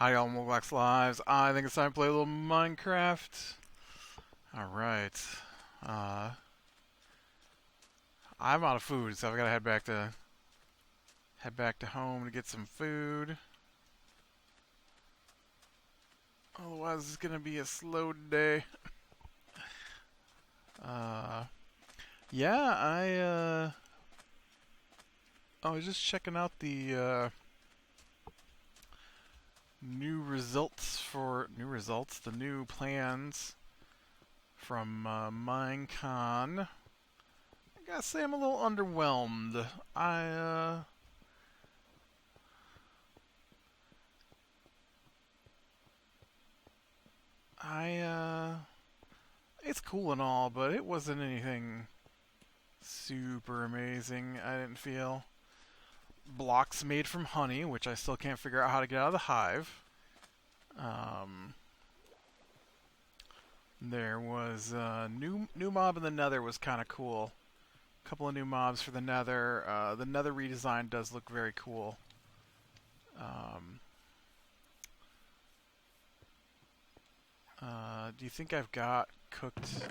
Hi, all Moblax Lives. I think it's time to play a little Minecraft. Alright. Uh, I'm out of food, so I've got to head back to home to get some food. Otherwise, it's gonna be a slow day. Uh, yeah, I was just checking out the the new plans from Minecon. I gotta say, I'm a little underwhelmed. I I it's cool and all, but it wasn't anything super amazing. I didn't feel blocks made from honey, which I still can't figure out how to get out of the hive. Um, there was a new mob in the Nether was kind of cool. A couple of new mobs for the Nether. The Nether redesign does look very cool. Um, do you think I've got cooked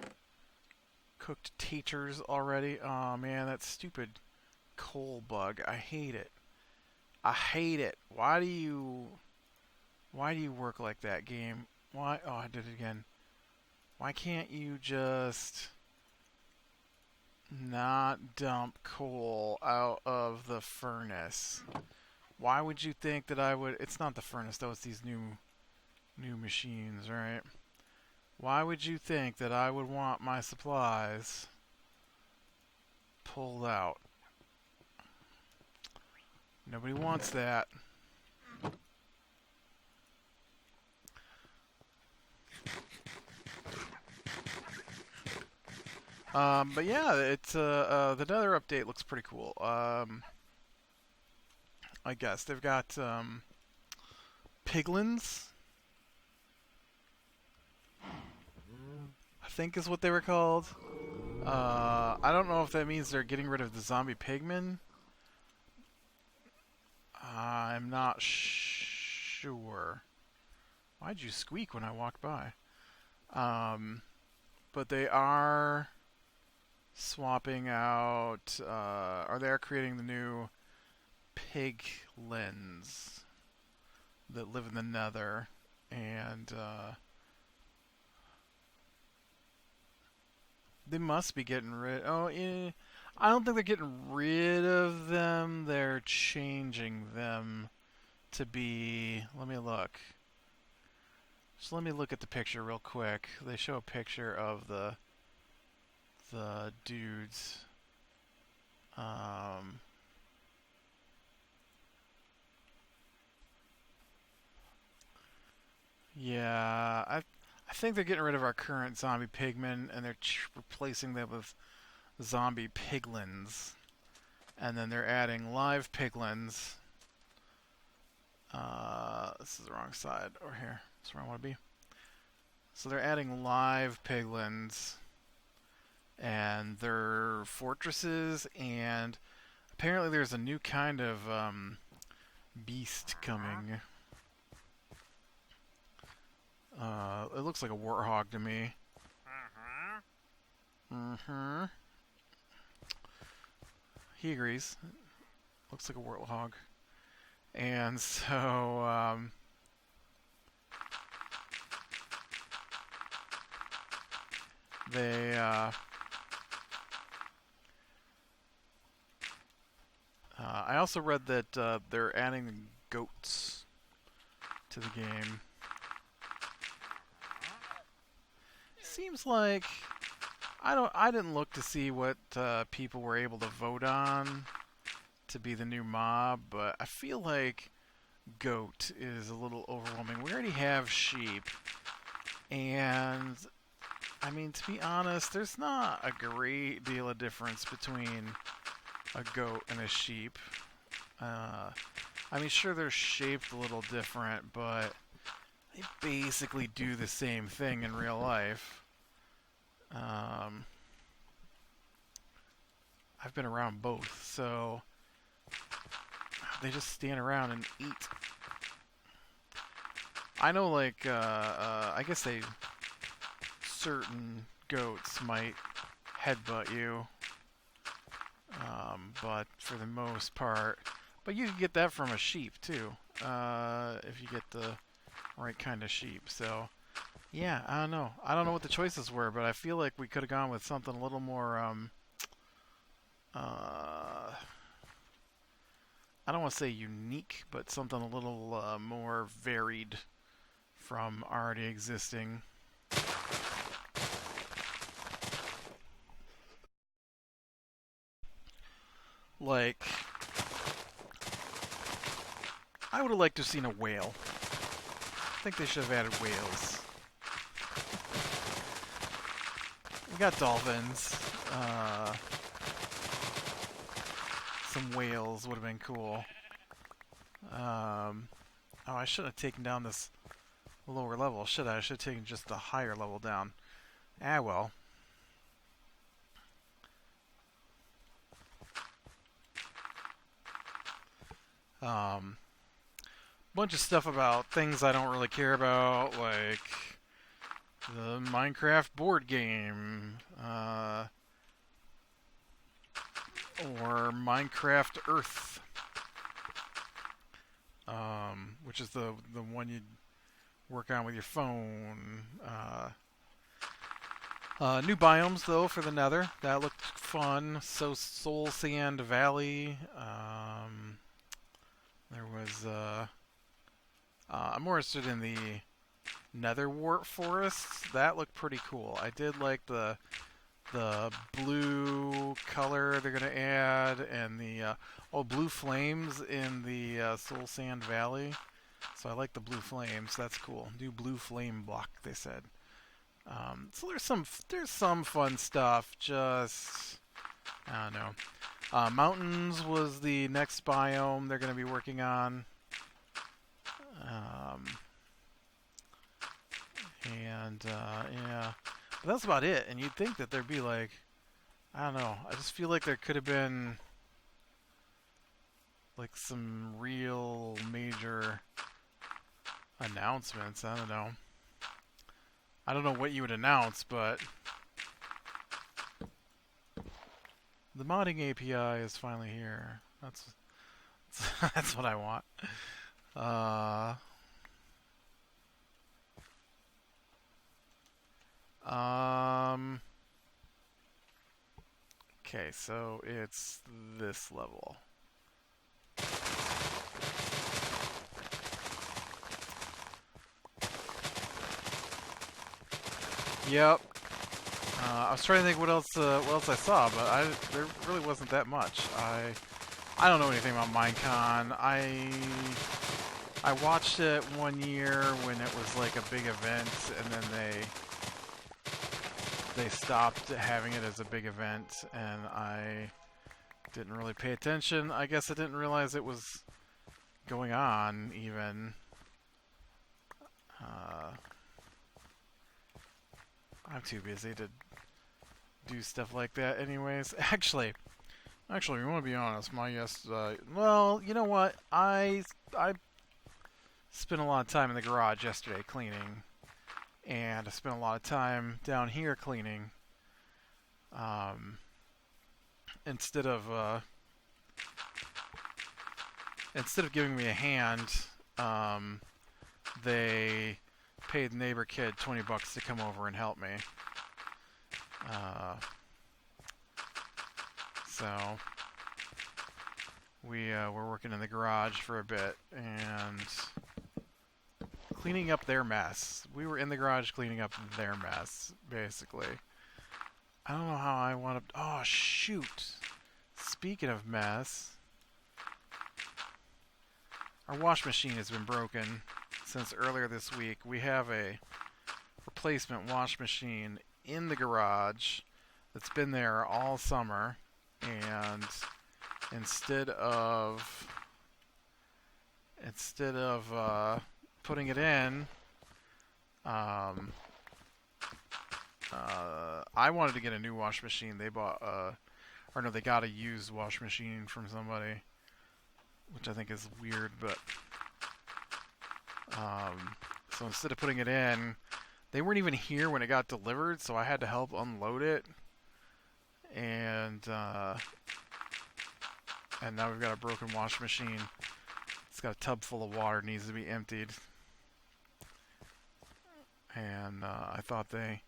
taters already? Oh man, that stupid coal bug. I hate it. I hate it. Why do you work like that, game? Why? Oh, I did it again. Why can't you just not dump coal out of the furnace? Why would you think that I would? It's not the furnace though. It's these new machines, right? Why would you think that I would want my supplies pulled out? Nobody wants that. But yeah, it's the Nether update looks pretty cool. I guess they've got piglins. I think is what they were called. I don't know if that means they're getting rid of the zombie pigmen. I'm not sure. Why'd you squeak when I walked by? Um, but they are swapping out, or they're creating the new piglins that live in the Nether, and they must be getting rid. Oh, I don't think they're getting rid of them. They're changing them to be. Let me look. Just let me look at the picture real quick. They show a picture of the dudes. Um, yeah, I think they're getting rid of our current zombie pigmen and they're replacing them with zombie piglins, and then they're adding live piglins. This is the wrong side over here. That's where I want to be. So they're adding live piglins and their fortresses, and apparently there's a new kind of beast coming. It looks like a warthog to me. Mm-hmm. He agrees. Looks like a warthog. And so, they, I also read that they're adding goats to the game. Seems like I didn't look to see what people were able to vote on to be the new mob, but I feel like goat is a little overwhelming. We already have sheep, and I mean, to be honest, there's not a great deal of difference between a goat and a sheep. I mean, sure, they're shaped a little different, but they basically do the same thing in real life. Um, I've been around both, so they just stand around and eat. I know, like, I guess certain goats might headbutt you, but for the most part, but you can get that from a sheep too, if you get the right kind of sheep. So yeah, I don't know. I don't know what the choices were, but I feel like we could have gone with something a little more. Uh, I don't want to say unique, but something a little more varied from already existing. Like, I would have liked to have seen a whale. I think they should have added whales. We got dolphins. Some whales would have been cool. Oh, I should have taken down this lower level, should I? I should have taken just the higher level down. Ah, well. Um, Bunch of stuff about things I don't really care about, like the Minecraft board game, or Minecraft Earth, which is the one you work on with your phone. New biomes though for the Nether, that looked fun. So Soul Sand Valley. There was I'm more interested in the Nether Wart forests. That looked pretty cool. I did like the blue color they're gonna add, and the blue flames in the Soul Sand Valley. So I like the blue flames. That's cool. New blue flame block, they said. So there's some fun stuff. Just I don't know. Mountains was the next biome they're gonna be working on. Um, yeah, but that's about it. And you'd think that there'd be like, I don't know. I just feel like there could have been like some real major announcements. I don't know. I don't know what you would announce, but the modding API is finally here. That's what I want. Uh, um. Okay, so it's this level. Yep. I was trying to think what else I saw, but there really wasn't that much. I don't know anything about Minecon. I watched it one year when it was like a big event, and then they stopped having it as a big event, and I didn't really pay attention. I guess I didn't realize it was going on even. I'm too busy to do stuff like that anyways. Actually, we want to be honest. Well, you know what? I spent a lot of time in the garage yesterday cleaning, and I spent a lot of time down here cleaning. Um, instead of instead of giving me a hand, um, they paid the neighbor kid $20 to come over and help me. Uh, so we were working in the garage for a bit and cleaning up their mess. We were in the garage cleaning up their mess, basically. I don't know how I want to... Oh, shoot. Speaking of mess, our wash machine has been broken since earlier this week. We have a replacement wash machine in the garage that's been there all summer, and instead of putting it in, I wanted to get a new wash machine. They bought they got a used wash machine from somebody, which I think is weird, but So instead of putting it in, they weren't even here when it got delivered, so I had to help unload it. And now we've got a broken washing machine. It's got a tub full of water, needs to be emptied. And I thought they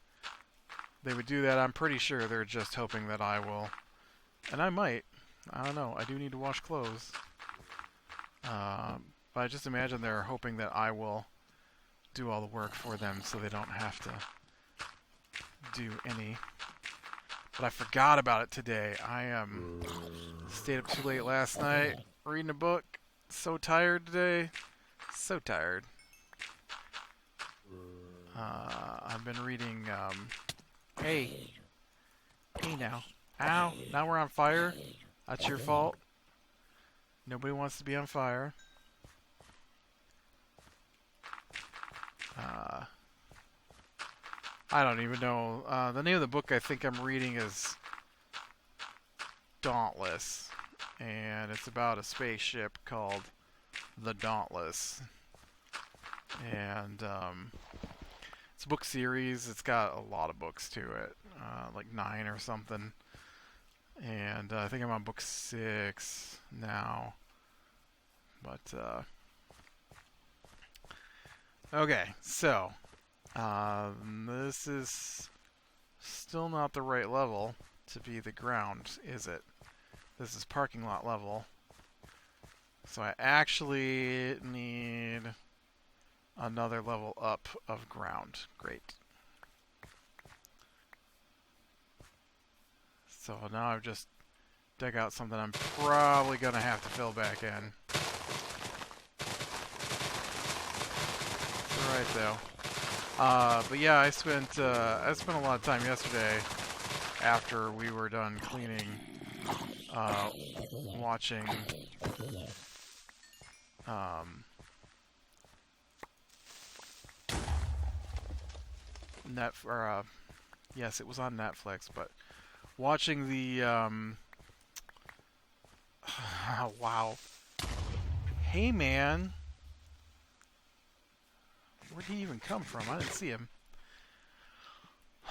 would do that. I'm pretty sure they're just hoping that I will. And I might. I don't know. I do need to wash clothes. But I just imagine they're hoping that I will do all the work for them so they don't have to do any. But I forgot about it today. I stayed up too late last night reading a book. So tired today. So tired. I've been reading, Hey now. Ow, now we're on fire. That's your fault. Nobody wants to be on fire. I don't even know. The name of the book I think I'm reading is Dauntless. And it's about a spaceship called the Dauntless. And it's a book series. It's got a lot of books to it. Like 9 or something. And I think I'm on book 6 now. But, okay, so, this is still not the right level to be the ground, is it? This is parking lot level. So I actually need another level up of ground. Great. So now I've just dug out something I'm probably going to have to fill back in. It's alright though. But yeah, I spent a lot of time yesterday after we were done cleaning, watching yes, it was on Netflix, but watching the wow. Hey man, where'd he even come from? I didn't see him.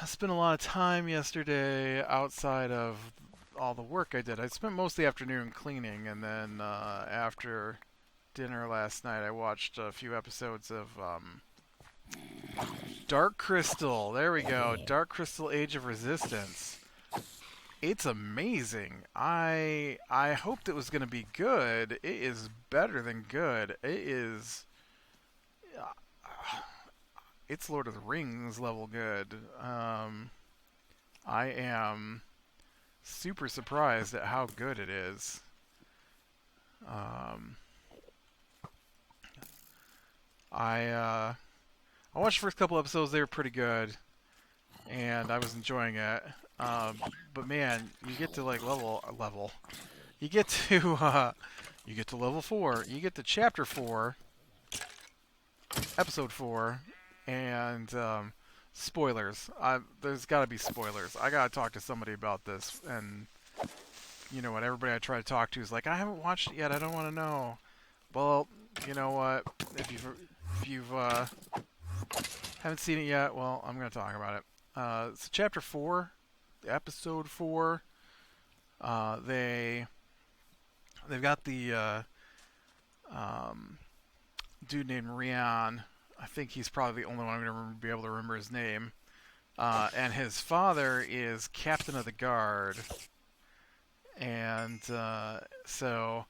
I spent a lot of time yesterday outside of all the work I did. I spent most of the afternoon cleaning, and then after dinner last night I watched a few episodes of Dark Crystal. There we go. Dark Crystal Age of Resistance. It's amazing. I hoped it was going to be good. It is better than good. It is... it's Lord of the Rings level good. I am super surprised at how good it is. I watched the first couple episodes. They were pretty good, and I was enjoying it. But man, you get to like level. You get to level 4. You get to chapter 4, episode 4, and spoilers. There's got to be spoilers. I gotta talk to somebody about this, and you know what? Everybody I try to talk to is like, I haven't watched it yet. I don't want to know. Well, you know what? If you've haven't seen it yet, well, I'm gonna talk about it. So chapter 4, episode 4. They've got the dude named Rian. I think he's probably the only one I'm going to be able to remember his name. And his father is captain of the guard. And so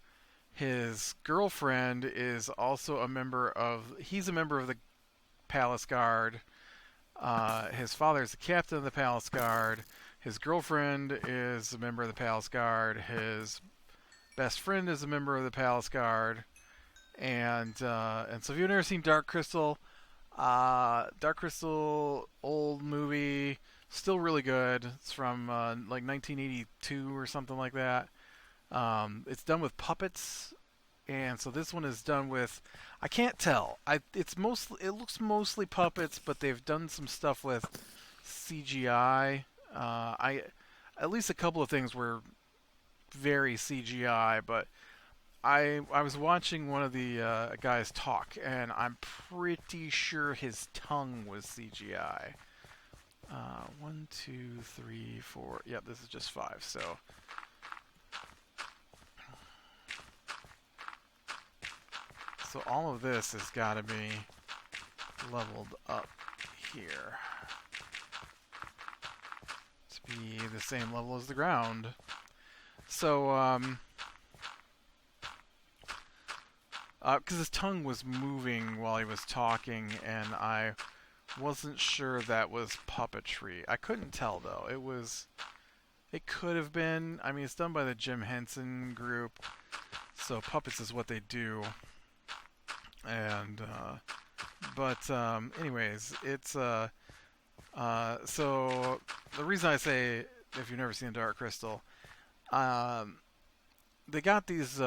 his girlfriend is also a member of... He's a member of the palace guard. His father is the captain of the palace guard. His girlfriend is a member of the palace guard. His best friend is a member of the palace guard. And so if you've never seen Dark Crystal, old movie, still really good. It's from like 1982 or something like that. It's done with puppets, and so this one is done with, I can't tell. It looks mostly puppets, but they've done some stuff with CGI. At least a couple of things were very CGI, but I was watching one of the guys talk, and I'm pretty sure his tongue was CGI. One, two, three, four. Yep, this is just five. So all of this has got to be leveled up here to be the same level as the ground. So because his tongue was moving while he was talking, and I wasn't sure that was puppetry. I couldn't tell though. It could have been. I mean, it's done by the Jim Henson group, so puppets is what they do. And but anyways, it's so the reason I say if you've never seen Dark Crystal, they got these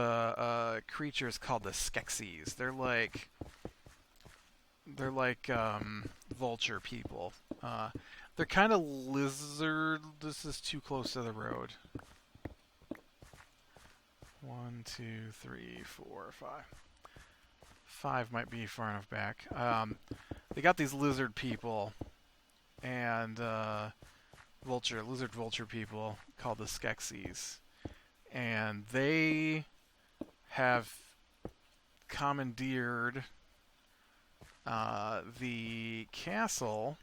creatures called the Skeksis. They're like vulture people. They're kind of lizard. This is too close to the road. 1, 2, 3, 4, 5. 5 might be far enough back. They got these lizard people and lizard vulture people called the Skeksis, and they have commandeered the castle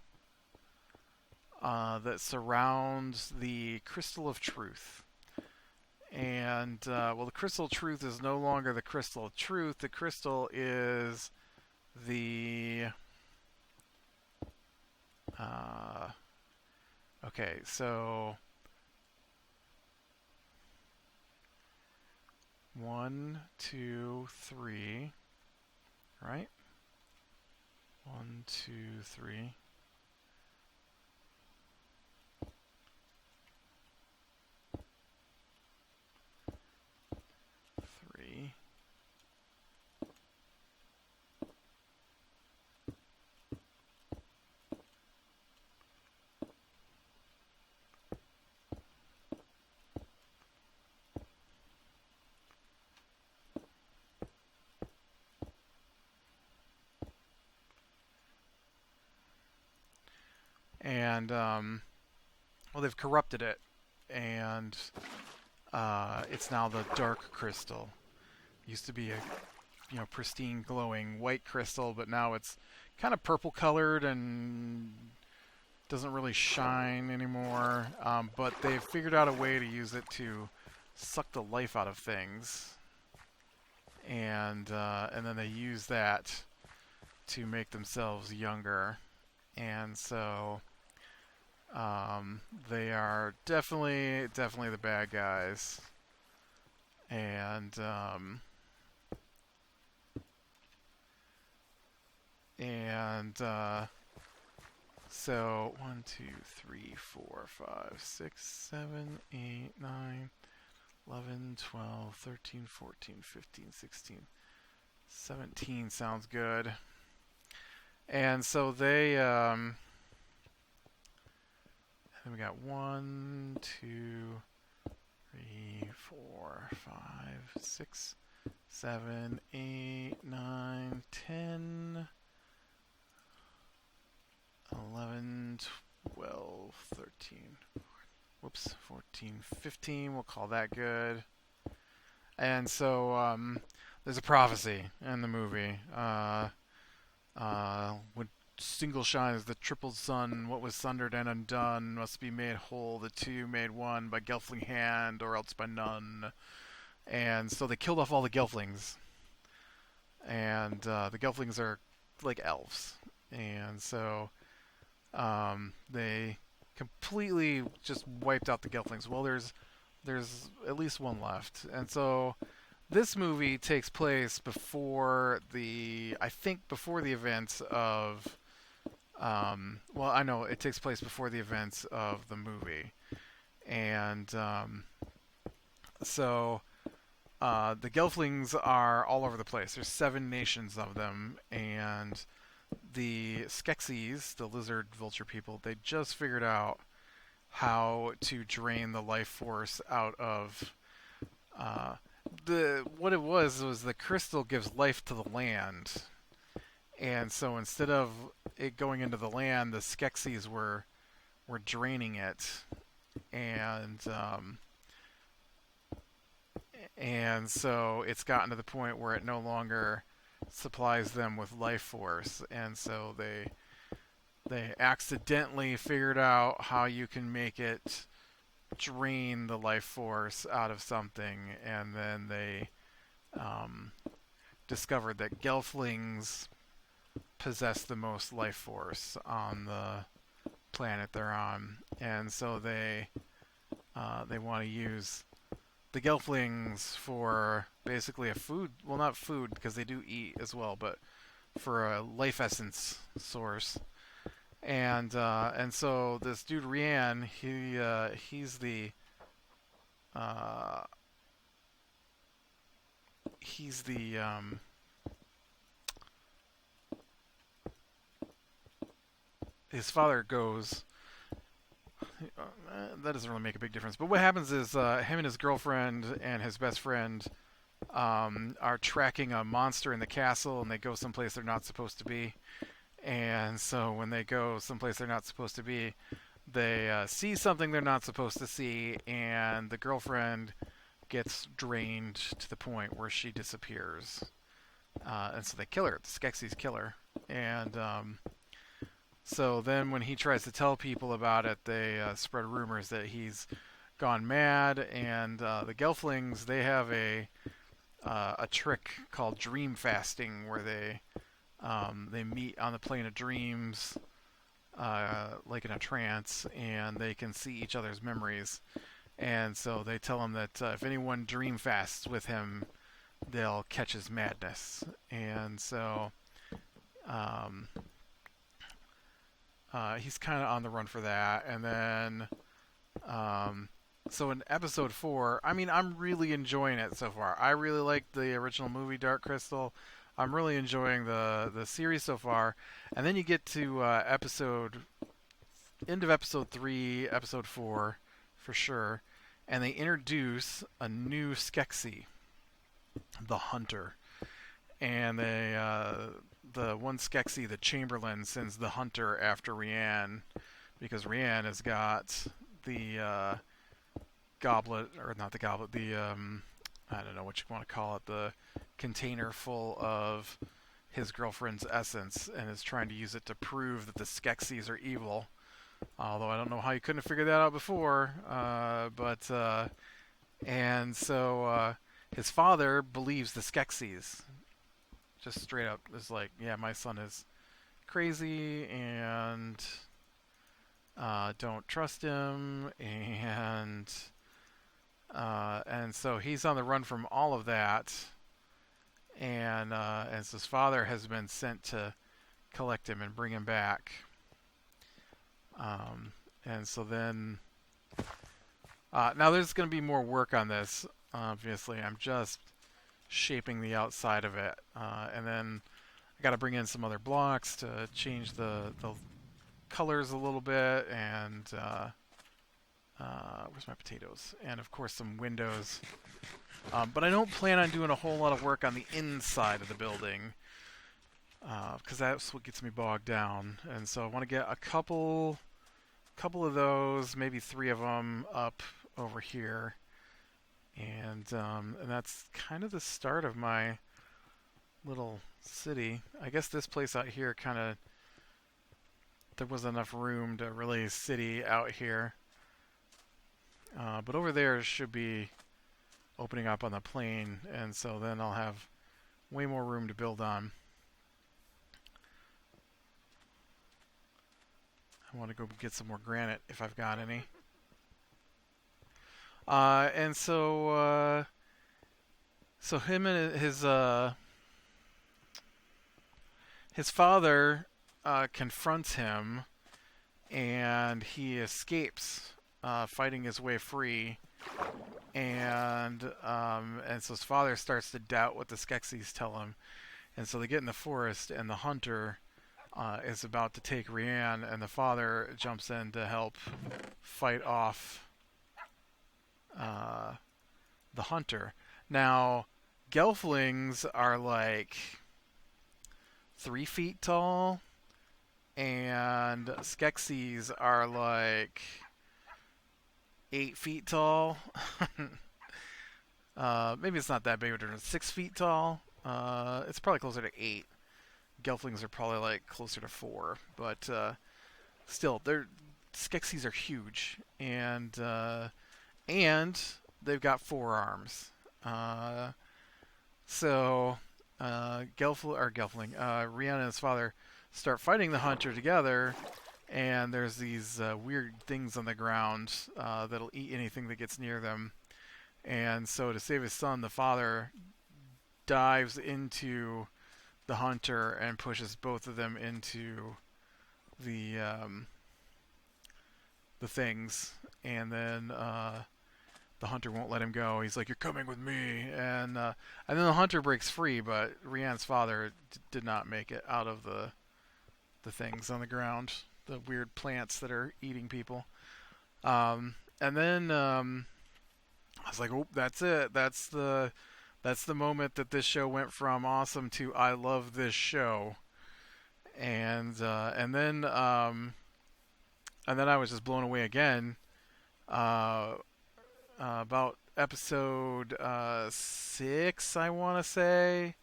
that surrounds the Crystal of Truth. And, well, the Crystal of Truth is no longer the Crystal of Truth. The crystal is the... okay, so... 1, 2, 3... right? 1, 2, 3... 3... and well, they've corrupted it, and it's now the dark crystal. Used to be a pristine, glowing white crystal, but now it's kind of purple colored and doesn't really shine anymore. But they've figured out a way to use it to suck the life out of things, and then they use that to make themselves younger. And so they are definitely the bad guys. And so 1, 2, 3, 4, 5, 6, 7, 8, 9, 11, 12, 13, 14, 15, 16, 17 sounds good. And so they and we got 1, 2, 3, 4, 5, 6, 7, 8, 9, 10, 11, 12, 13. Whoops, 14, 15. We'll call that good. And so there's a prophecy in the movie. When single shines the triple sun, what was sundered and undone must be made whole, the two made one by Gelfling hand or else by none. And so they killed off all the Gelflings. And the Gelflings are like elves. And so they completely just wiped out the Gelflings. Well, there's at least one left. And so this movie takes place before the events of well, I know it takes place before the events of the movie. And so the Gelflings are all over the place. There's 7 nations of them, and the Skeksis, the lizard vulture people, they just figured out how to drain the life force out of the what it was the crystal gives life to the land, and so instead of it going into the land, the Skeksis were draining it, and so it's gotten to the point where it no longer supplies them with life force, and so they accidentally figured out how you can make it drain the life force out of something, and then they um, discovered that Gelflings possess the most life force on the planet they're on, and so they want to use the Gelflings for basically a food. Well, not food because they do eat as well, but for a life essence source. And so this dude Rian, uh, he's the his father goes. That doesn't really make a big difference. But what happens is him and his girlfriend and his best friend are tracking a monster in the castle, and they go someplace they're not supposed to be. And so when they go someplace they're not supposed to be, they see something they're not supposed to see, and the girlfriend gets drained to the point where she disappears. And so they kill her. The Skeksis kill her. And so then when he tries to tell people about it, they spread rumors that he's gone mad. And the Gelflings, they have a trick called dream fasting, where they meet on the plane of dreams, like in a trance, and they can see each other's memories. And so they tell him that if anyone dream fasts with him, they'll catch his madness. And so um, he's kind of on the run for that. And then, so in episode 4, I mean, I'm really enjoying it so far. I really like the original movie Dark Crystal. I'm really enjoying the series so far. And then you get to end of episode 3, episode 4, for sure. And they introduce a new Skeksis, the Hunter. And the one Skeksis, the Chamberlain, sends the Hunter after Rian, because Rian has got the goblet, or not the goblet, the I don't know what you want to call it, the container full of his girlfriend's essence, and is trying to use it to prove that the Skeksis are evil. Although I don't know how you couldn't have figured that out before, and so his father believes the Skeksis. Just straight up is like, yeah, my son is crazy, and don't trust him, and so he's on the run from all of that, and as his father has been sent to collect him and bring him back. And so then, now there's going to be more work on this. Obviously, I'm just shaping the outside of it, and then I got to bring in some other blocks to change the colors a little bit, and where's my potatoes? And of course some windows. But I don't plan on doing a whole lot of work on the inside of the building, because that's what gets me bogged down. And so I want to get a couple of those, maybe 3 of them up over here. And that's kind of the start of my little city. I guess this place out here there was enough room to really city out here. But over there should be opening up on the plain, and so then I'll have way more room to build on. I want to go get some more granite if I've got any. And so him and his father confronts him, and he escapes, fighting his way free. And so his father starts to doubt what the Skeksis tell him, and so they get in the forest, and the Hunter is about to take Rian, and the father jumps in to help fight off the Hunter. Now, gelflings are like 3 feet tall, and Skeksis are like 8 feet tall. Maybe it's not that big, but 6 feet tall. It's probably closer to 8. Gelflings are probably like closer to 4, but still, they're Skeksis are huge, and they've got 4 arms. Uh, so Gelfling, Rihanna and his father start fighting the hunter together, and there's these weird things on the ground that'll eat anything that gets near them. And so, to save his son, the father dives into the hunter and pushes both of them into the the things, and then the hunter won't let him go. He's like, "You're coming with me," and then the hunter breaks free, but Rianne's father did not make it out of the things on the ground, the weird plants that are eating people. And then I was like, "Oh, that's it. That's the moment that this show went from awesome to I love this show." And then I was just blown away again. Uh, about episode 6, I want to say.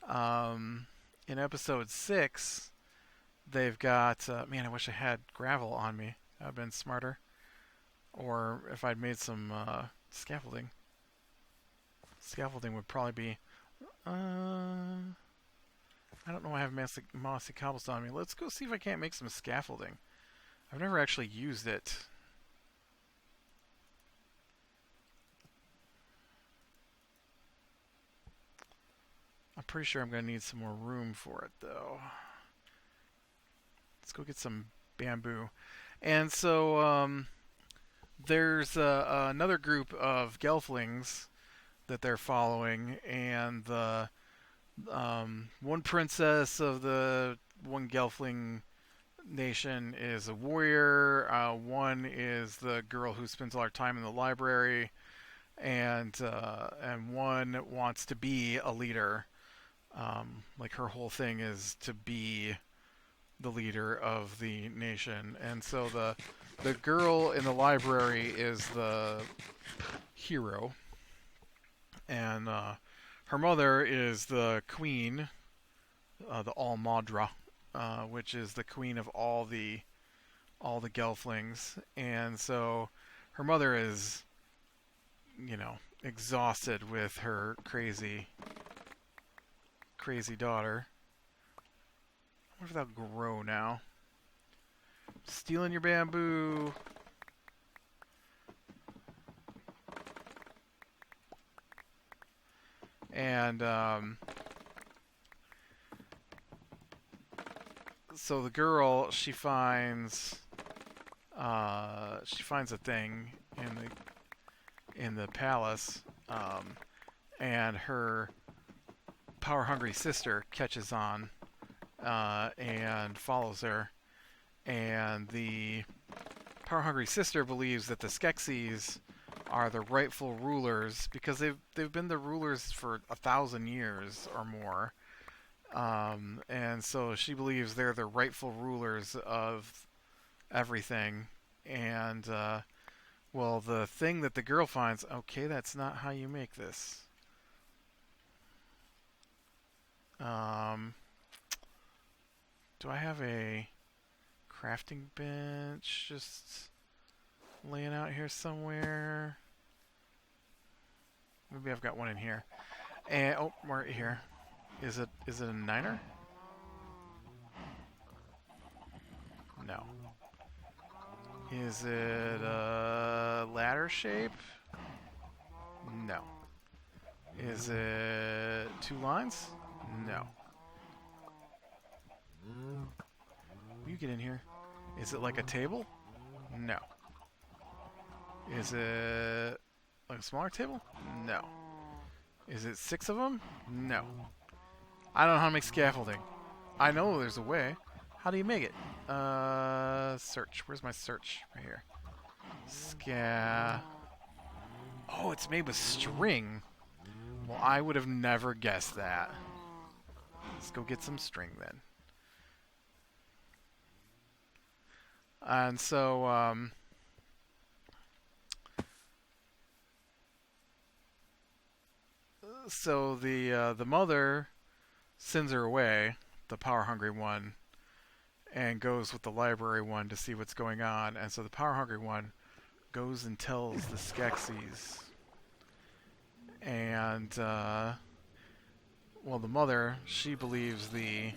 In episode 6, they've got. Man, I wish I had gravel on me. That would have been smarter. Or if I'd made some scaffolding. Scaffolding would probably be. I don't know why I have mossy cobblestone on me. Let's go see if I can't make some scaffolding. I've never actually used it. I'm pretty sure I'm going to need some more room for it, though. Let's go get some bamboo. And so there's another group of gelflings that they're following, and the one princess of the one gelfling nation is a warrior. One is the girl who spends all her time in the library, and one wants to be a leader. Like her whole thing is to be the leader of the nation, and so the girl in the library is the hero, and her mother is the queen, the Almadra, which is the queen of all the gelflings, and so her mother is, exhausted with her crazy daughter. I wonder if that'll grow now. Stealing your bamboo. And so the girl, she finds a thing in the palace, and her power-hungry sister catches on and follows her. And the power-hungry sister believes that the Skeksis are the rightful rulers because they've been the rulers for 1,000 years or more. And so she believes they're the rightful rulers of everything. And well, the thing that the girl finds, okay, that's not how you make this. Do I have a crafting bench just laying out here somewhere? Maybe I've got one in here. And oh, right here. Is it a niner? No. Is it a ladder shape? No. Is it 2 lines? No. Will you get in here? Is it like a table? No. Is it like a smaller table? No. Is it 6 of them? No. I don't know how to make scaffolding. I know there's a way. How do you make it? Search. Where's my search? Right here. Oh, it's made with string. Well, I would have never guessed that. Let's go get some string then. And so the mother sends her away, the power hungry one, and goes with the library one to see what's going on. And so the power hungry one goes and tells the Skeksis. And well, the mother, she believes the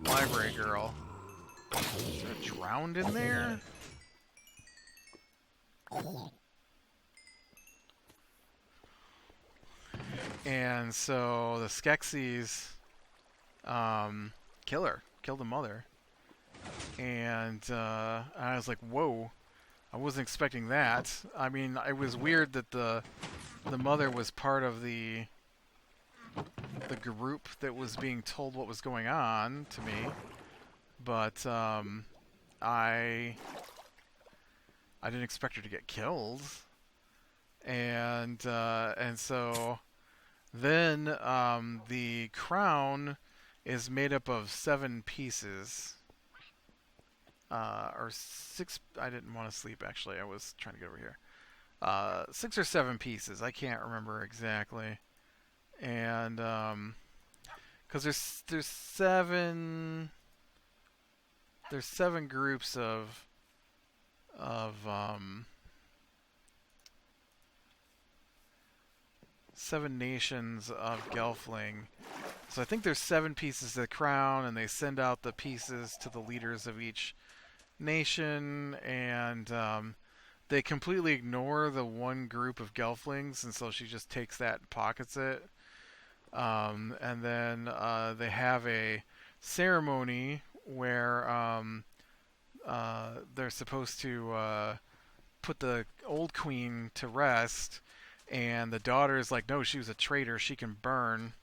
library girl. Is there drowned in there? And so the Skeksis kill the mother. And I was like, whoa, I wasn't expecting that. I mean, it was weird that the mother was part of the group that was being told what was going on to me, but I didn't expect her to get killed, and so then the crown is made up of 7 pieces. Or 6. I didn't want to sleep, actually. I was trying to get over here. 6 or 7 pieces. I can't remember exactly. And because there's 7 groups of 7 nations of Gelfling. So I think there's 7 pieces of the crown, and they send out the pieces to the leaders of each nation, and they completely ignore the one group of Gelflings, and so she just takes that and pockets it. And then they have a ceremony where they're supposed to put the old queen to rest, and the daughter is like, no, she was a traitor, she can burn.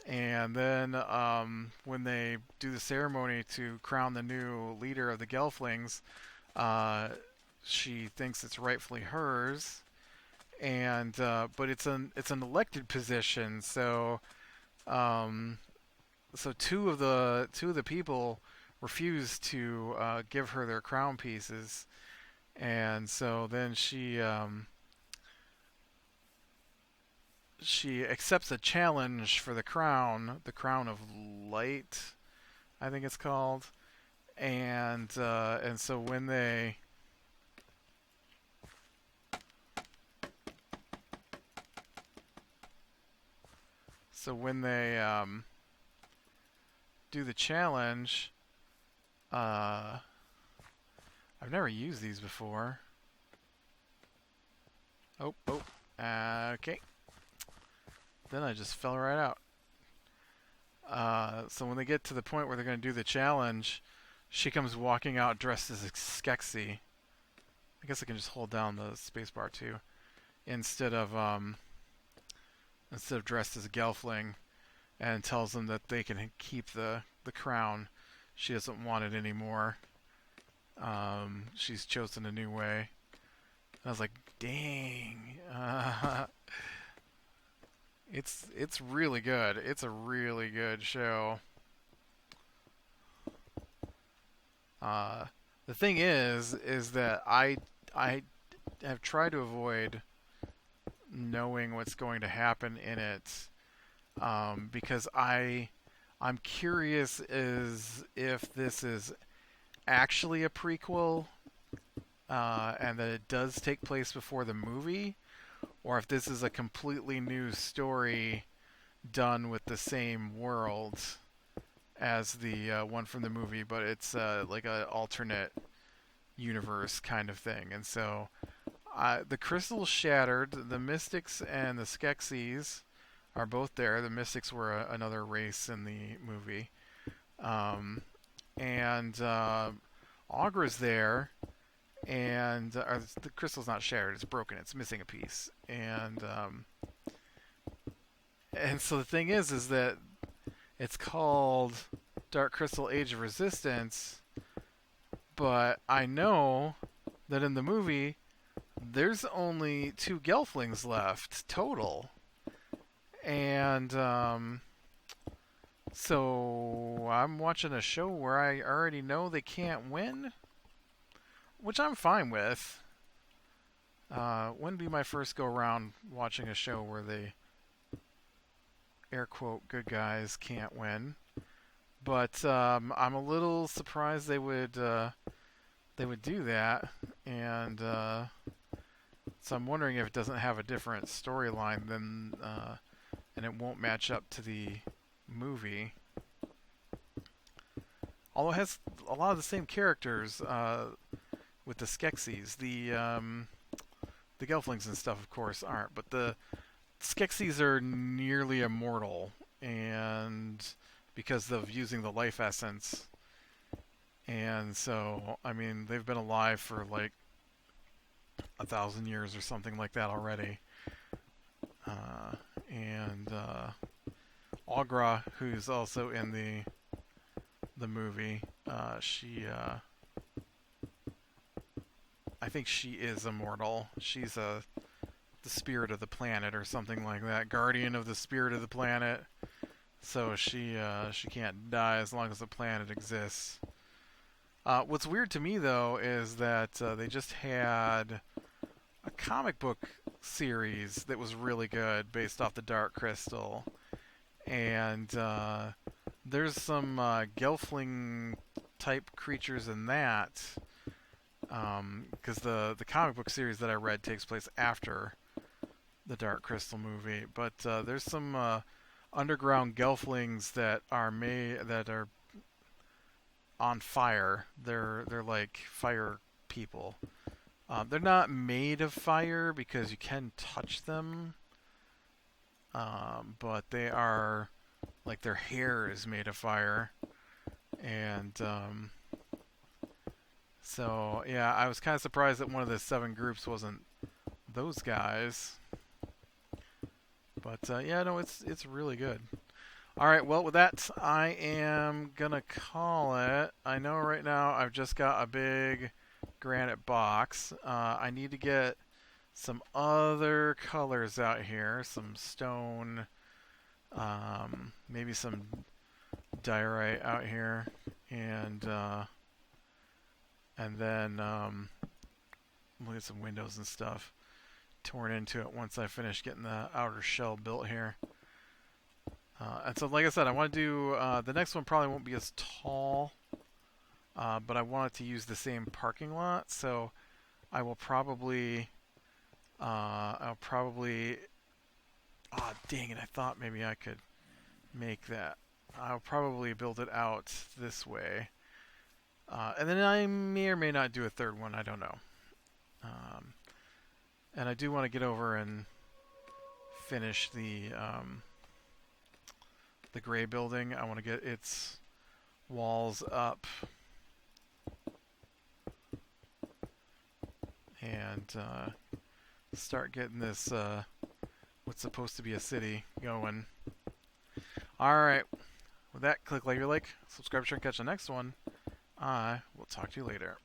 And then when they do the ceremony to crown the new leader of the Gelflings, she thinks it's rightfully hers, and but it's an elected position. So so two of the people refuse to give her their crown pieces, and so then she accepts a challenge for the crown of light, I think it's called, and so when they do the challenge, I've never used these before. Okay. Then I just fell right out. So when they get to the point where they're going to do the challenge, she comes walking out dressed as a Skeksy. I guess I can just hold down the spacebar too, instead of dressed as a Gelfling, and tells them that they can keep the crown. She doesn't want it anymore. She's chosen a new way. And I was like, dang. It's really good. It's a really good show. The thing is that I have tried to avoid knowing what's going to happen in it, because I'm curious as if this is actually a prequel, and that it does take place before the movie, or if this is a completely new story done with the same world as the one from the movie, but it's like an alternate universe kind of thing. And so the crystals shattered. The Mystics and the Skeksis are both there. The Mystics were another race in the movie. And Augra's there. And the crystal's not shattered, it's broken, it's missing a piece. And so the thing is that it's called Dark Crystal Age of Resistance, but I know that in the movie there's only 2 Gelflings left total, and so I'm watching a show where I already know they can't win, which I'm fine with. Wouldn't be my first go around watching a show where they air quote good guys can't win, but I'm a little surprised they would do that, and so I'm wondering if it doesn't have a different storyline than and it won't match up to the movie. Although it has a lot of the same characters with the Skeksis. The Gelflings and stuff, of course, aren't, but the Skeksis are nearly immortal, and because of using the life essence, and so I mean they've been alive for like 1,000 years or something like that already. And Aughra, who's also in the movie, she I think she is immortal. She's the spirit of the planet or something like that, guardian of the spirit of the planet. So she can't die as long as the planet exists. What's weird to me though is that they just had a comic book series that was really good based off the Dark Crystal, and there's some Gelfling type creatures in that, because the comic book series that I read takes place after the Dark Crystal movie. But there's some underground Gelflings that are on fire. They're like fire people. They're not made of fire because you can touch them, but they are, like, their hair is made of fire, and so yeah, I was kind of surprised that one of the 7 groups wasn't those guys. But yeah, no, it's really good. All right, well, with that, I am gonna call it. I know right now I've just got a big granite box. I need to get some other colors out here, some stone, maybe some diorite out here, and then we'll get some windows and stuff torn into it once I finish getting the outer shell built here. And so, like I said, I want to do the next one. Probably won't be as tall, but I want it to use the same parking lot. So I will probably, I'll probably. Ah, dang it! I thought maybe I could make that. I'll probably build it out this way, and then I may or may not do a third one. I don't know. And I do want to get over and finish the gray building. I want to get its walls up and start getting this what's supposed to be a city going. Alright, with that, click like you like, subscribe, share, and catch the next one. I will talk to you later.